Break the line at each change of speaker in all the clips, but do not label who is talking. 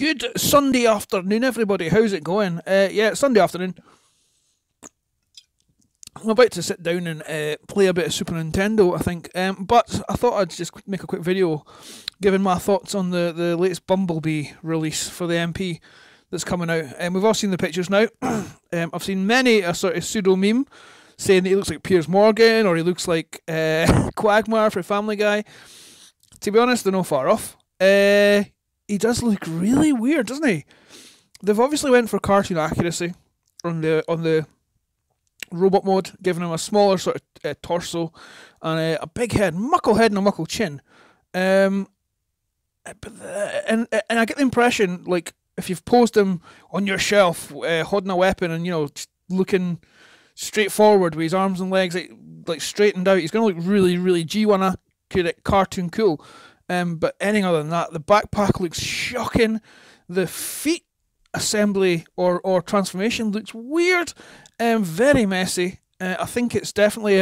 Good Sunday afternoon, everybody. How's it going? Yeah, it's Sunday afternoon. I'm about to sit down and play a bit of Super Nintendo, I think. But I thought I'd just make a quick video giving my thoughts on the latest Bumblebee release for the MP that's coming out. We've all seen the pictures now. I've seen many a sort of pseudo meme saying that he looks like Piers Morgan or he looks like Quagmire for Family Guy. To be honest, they're no far off. He does look really weird, doesn't he? They've obviously went for cartoon accuracy on the robot mode, giving him a smaller sort of torso and a big head, muckle head and a muckle chin. And I get the impression, like, if you've posed him on your shelf, holding a weapon and, you know, looking straight forward with his arms and legs like straightened out, he's going to look really, really G1 accurate, cartoon cool. But anything other than that, the backpack looks shocking. The feet assembly or transformation looks weird. Very messy. I think it's definitely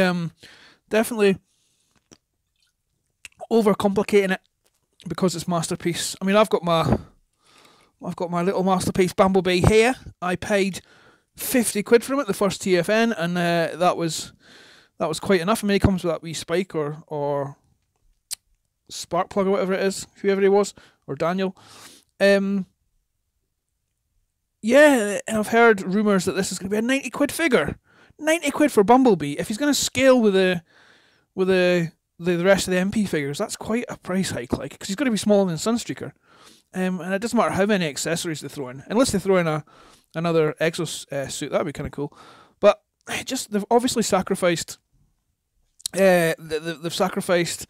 overcomplicating it because it's Masterpiece. I mean, I've got my little Masterpiece Bumblebee here. I paid 50 quid for him at the first TFN, and that was quite enough. I mean, he comes with that wee spike or spark plug or whatever it is, whoever he was, or Daniel. Yeah, and I've heard rumours that this is going to be a 90 quid figure. 90 quid for Bumblebee. If he's going to scale with the rest of the MP figures, that's quite a price hike, like, because he's going to be smaller than Sunstreaker. And it doesn't matter how many accessories they throw in, unless they throw in another exosuit. That'd be kind of cool. But they've obviously sacrificed. They've sacrificed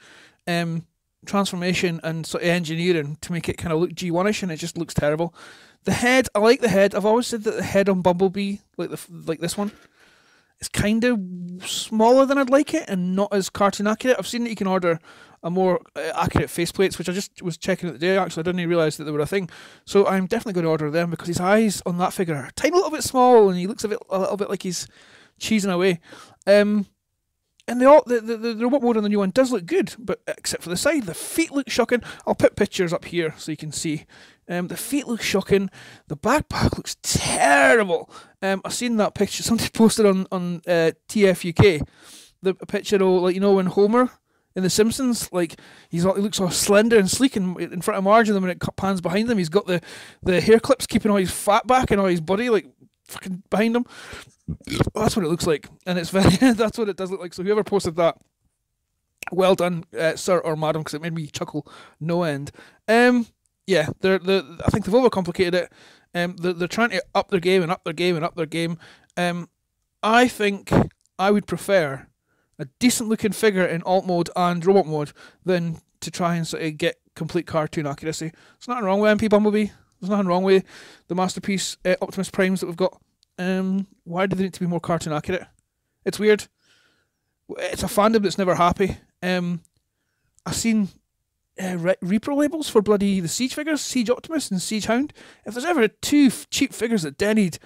transformation and sort of engineering to make it kind of look G1ish, and it just looks terrible. The head, I like the head. I've always said that the head on Bumblebee, like this one, is kind of smaller than I'd like it and not as cartoon accurate. I've seen that you can order a more accurate faceplates, which I just was checking out the day. Actually, I didn't even realise that they were a thing. So I'm definitely going to order them because his eyes on that figure are a tiny little bit small, and he looks a little bit like he's cheesing away. And the robot mode on the new one does look good, but except for the side. The feet look shocking. I'll put pictures up here so you can see. The feet look shocking. The backpack looks terrible. I've seen that picture. Somebody posted on TFUK. The picture of, like, you know, when Homer in The Simpsons, like, he looks all slender and sleek in front of Marge, and then when it pans behind him, he's got the hair clips keeping all his fat back and all his body, like, fucking behind him. That's what it looks like, and it's very. That's what it does look like. So whoever posted that, well done, sir or madam, because it made me chuckle no end. Yeah, I think they've overcomplicated it. They're trying to up their game and up their game and up their game. I think I would prefer a decent looking figure in alt mode and robot mode than to try and sort of get complete cartoon accuracy. There's nothing wrong with MP Bumblebee. There's nothing wrong with the Masterpiece Optimus Primes that we've got. Why do they need to be more cartoon accurate? It's weird. It's a fandom that's never happy. I've seen repro labels for bloody the Siege figures, Siege Optimus and Siege Hound. If there's ever two cheap figures that need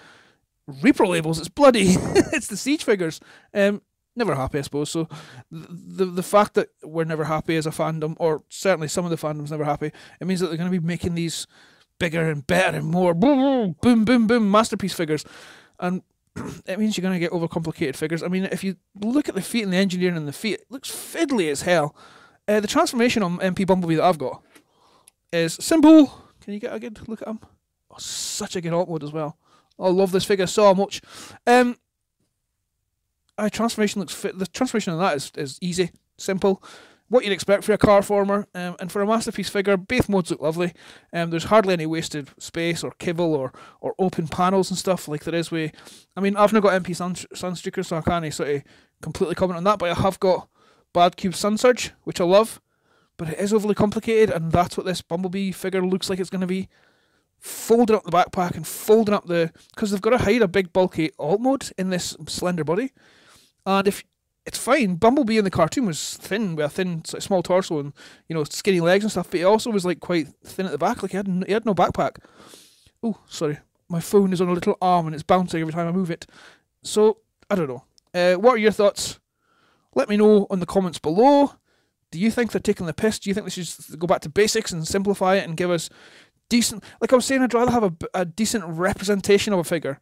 repro labels, it's bloody it's the Siege figures. Never happy, I suppose. So the fact that we're never happy as a fandom, or certainly some of the fandom's never happy, it means that they're going to be making these bigger and better and more boom, boom, boom, boom Masterpiece figures. And it means you're going to get overcomplicated figures. I mean, if you look at the feet and the engineering in the feet, it looks fiddly as hell. The transformation on MP Bumblebee that I've got is simple. Can you get a good look at him? Oh, such a good alt mode as well. I love this figure so much. Transformation looks fit. The transformation on that is easy, simple. What you'd expect for a car former, and for a Masterpiece figure, both modes look lovely. There's hardly any wasted space or kibble or open panels and stuff like there is with. I mean, I've not got MP Sunstreaker, so I can't sort of completely comment on that, but I have got Bad Cube Sunsurge, which I love, but it is overly complicated, and that's what this Bumblebee figure looks like it's going to be. Folding up the backpack and folding up because they've got to hide a big bulky alt mode in this slender body, and if. It's fine. Bumblebee in the cartoon was thin, with a thin, sort of small torso and, you know, skinny legs and stuff, but he also was, like, quite thin at the back. Like, he had no backpack. Oh, sorry. My phone is on a little arm and it's bouncing every time I move it. So, I don't know. What are your thoughts? Let me know on the comments below. Do you think they're taking the piss? Do you think they should go back to basics and simplify it and give us decent. Like I was saying, I'd rather have a decent representation of a figure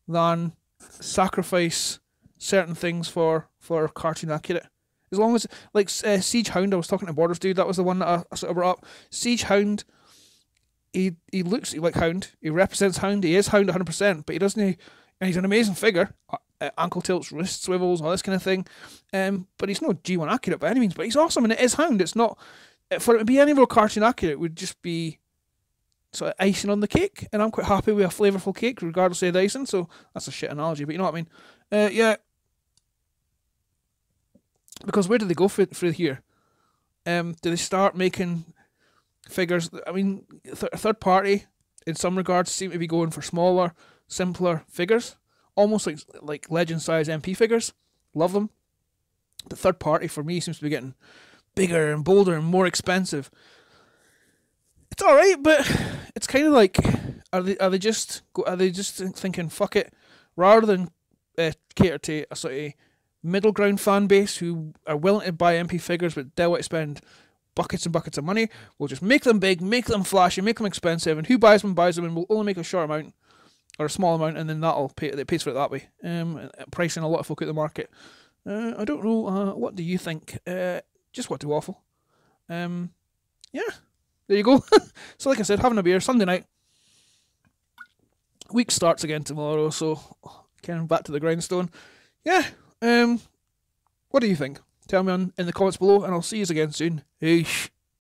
than sacrifice certain things for cartoon accurate. As long as, like, Siege Hound, I was talking to Borders Dude, that was the one that I sort of brought up. Siege Hound, he looks like Hound, he represents Hound, he is Hound 100%, but he doesn't, and he's an amazing figure, ankle tilts, wrist swivels, all this kind of thing, but he's no G1 accurate by any means, but he's awesome, and it is Hound. It's not, for it to be any more cartoon accurate, it would just be sort of icing on the cake, and I'm quite happy with a flavourful cake, regardless of the icing, so that's a shit analogy, but you know what I mean. Yeah. Because where do they go through here? Do they start making figures? I mean, third party, in some regards, seem to be going for smaller, simpler figures, almost like legend size MP figures. Love them. The third party for me seems to be getting bigger and bolder and more expensive. It's all right, but it's kind of like, are they just thinking fuck it, rather than cater to a sort of middle ground fan base who are willing to buy MP figures but don't want to spend buckets and buckets of money. We'll just make them big, make them flashy, make them expensive, and who buys them, and we'll only make a short amount or a small amount, and then it pays for it that way. Pricing a lot of folk at the market. I don't know. What do you think? Just what to waffle. Yeah, there you go. So like I said, having a beer Sunday night. Week starts again tomorrow, so kind of back to the grindstone. Yeah. What do you think? Tell me in the comments below, and I'll see you again soon. Eesh.